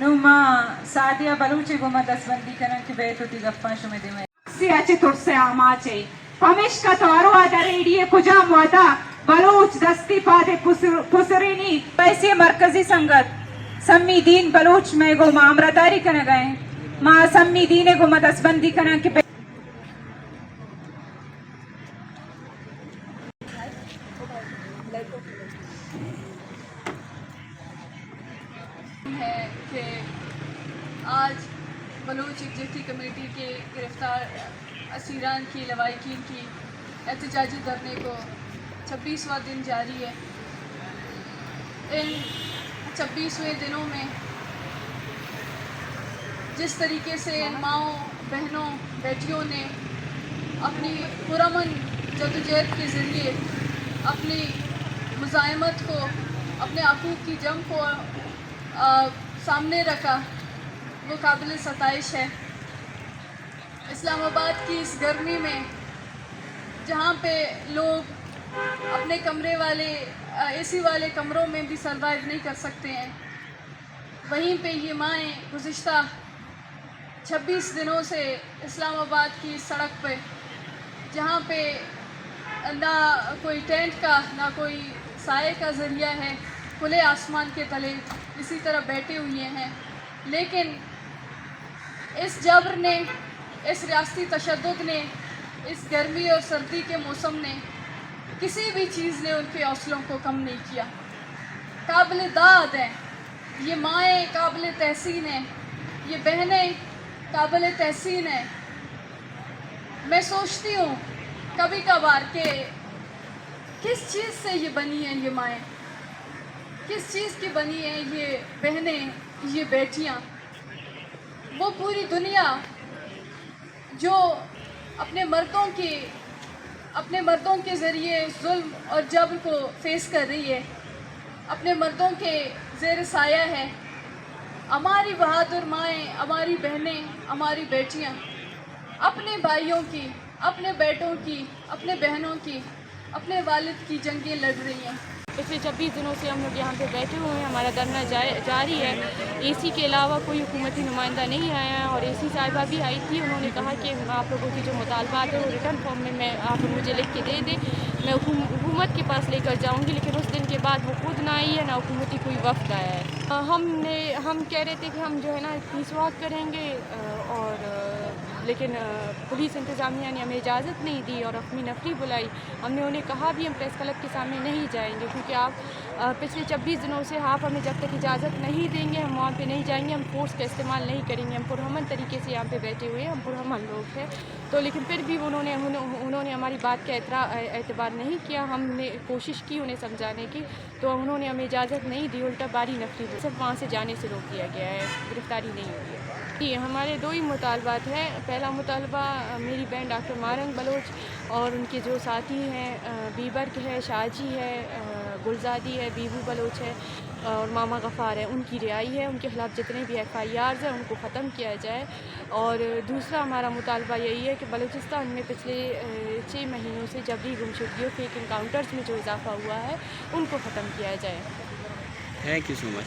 نوما سعدیہ بلوچی گوما دستبندی کنن که بیتو تی گفان شما دیمه سیاچه ترسه آماچه پمیش کا توارو آدر ایڈیه کجام وادا بلوچ دستی پاده پسرینی پیسی مرکزی سنگت سمی دین بلوچ میں گو ما امرتاری کنن گئے ما سمی دین گوما دستبندی کنن که ہے کہ آج بلوچ یکجہتی کمیٹی کے گرفتار اسیران کی لواحقین کی احتجاجی دھرنے کو 26واں دن جاری ہے. ان 26ویں دنوں میں جس طریقے سے ماؤں بہنوں بیٹیوں نے اپنی پرامن جدوجہد کے ذریعے اپنی مزاحمت کو اپنے حقوق کی جنگ کو سامنے رکھا وہ قابل ستائش ہے. اسلام آباد کی اس گرمی میں جہاں پہ لوگ اپنے کمرے والے اے سی والے کمروں میں بھی سروائیو نہیں کر سکتے ہیں، وہیں پہ یہ مائیں گزشتہ 26 دنوں سے اسلام آباد کی سڑک پہ جہاں پہ نہ کوئی ٹینٹ کا نہ کوئی سائے کا ذریعہ ہے، کھلے آسمان کے تلے اسی طرح بیٹھے ہوئے ہیں. لیکن اس جبر نے، اس ریاستی تشدد نے، اس گرمی اور سردی کے موسم نے، کسی بھی چیز نے ان کے حوصلوں کو کم نہیں کیا. قابل داد ہیں یہ مائیں، قابل تحسین ہیں یہ بہنیں، قابل تحسین ہیں. میں سوچتی ہوں کبھی کبھار کہ کس چیز سے یہ بنی ہیں یہ مائیں، کس چیز کی بنی ہیں یہ بہنیں، یہ بیٹیاں. وہ پوری دنیا جو اپنے مردوں کے ذریعے ظلم اور جبر کو فیس کر رہی ہے، اپنے مردوں کے زیر سایہ ہے. ہماری بہادر مائیں، ہماری بہنیں، ہماری بیٹیاں اپنے بھائیوں کی، اپنے بیٹوں کی، اپنے بہنوں کی، اپنے والد کی جنگیں لڑ رہی ہیں. پچھلے 26 دنوں سے ہم لوگ یہاں پہ بیٹھے ہوئے ہیں، ہمارا دھرنا جاری ہے. اے سی کے علاوہ کوئی حکومتی نمائندہ نہیں آیا ہے، اور اے سی صاحبہ بھی آئی تھی. انہوں نے کہا کہ آپ لوگوں کی جو مطالبات ہیں وہ ریٹرن فارم میں آپ مجھے لکھ کے دے دیں، میں حکومت کے پاس لے کر جاؤں گی. لیکن اس دن کے بعد وہ خود نہ آئی ہے، نہ حکومتی کوئی وفد آیا ہے. ہم کہہ رہے تھے کہ ہم جو ہے نا پیس واک کریں گے، لیکن پولیس انتظامیہ نے ہمیں اجازت نہیں دی اور اپنی نفری بلائی. ہم نے انہیں کہا بھی ہم پریس کلب کے سامنے نہیں جائیں گے، کیونکہ آپ پچھلے 26 دنوں سے آپ ہمیں جب تک اجازت نہیں دیں گے ہم وہاں پہ نہیں جائیں گے، ہم فورس کا استعمال نہیں کریں گے. ہم پرامن طریقے سے یہاں پہ بیٹھے ہوئے ہیں، ہم پرامن لوگ ہیں. تو لیکن پھر بھی انہوں نے ہماری بات کا اعتبار نہیں کیا. ہم نے کوشش کی انہیں سمجھانے کی، تو انہوں نے ہمیں اجازت نہیں دی، الٹا باری نفری صرف وہاں سے جانے سے روک دیا گیا ہے، گرفتاری نہیں ہوئی ہے. جی ہمارے 2 ہی مطالبات ہیں. پہلا مطالبہ میری بہن ڈاکٹر مارنگ بلوچ اور ان کے جو ساتھی ہیں بیبرک ہے، شاجی ہے، گلزادی ہے، بیبو بلوچ ہے اور ماما غفار ہے، ان کی رہائی ہے. ان کے خلاف جتنے بھی FIRs ہیں ان کو ختم کیا جائے. اور دوسرا ہمارا مطالبہ یہی ہے کہ بلوچستان میں پچھلے 6 مہینوں سے جبری گمشدگیوں فیک انکاؤنٹرز میں جو اضافہ ہوا ہے ان کو ختم کیا جائے. Thank you so much.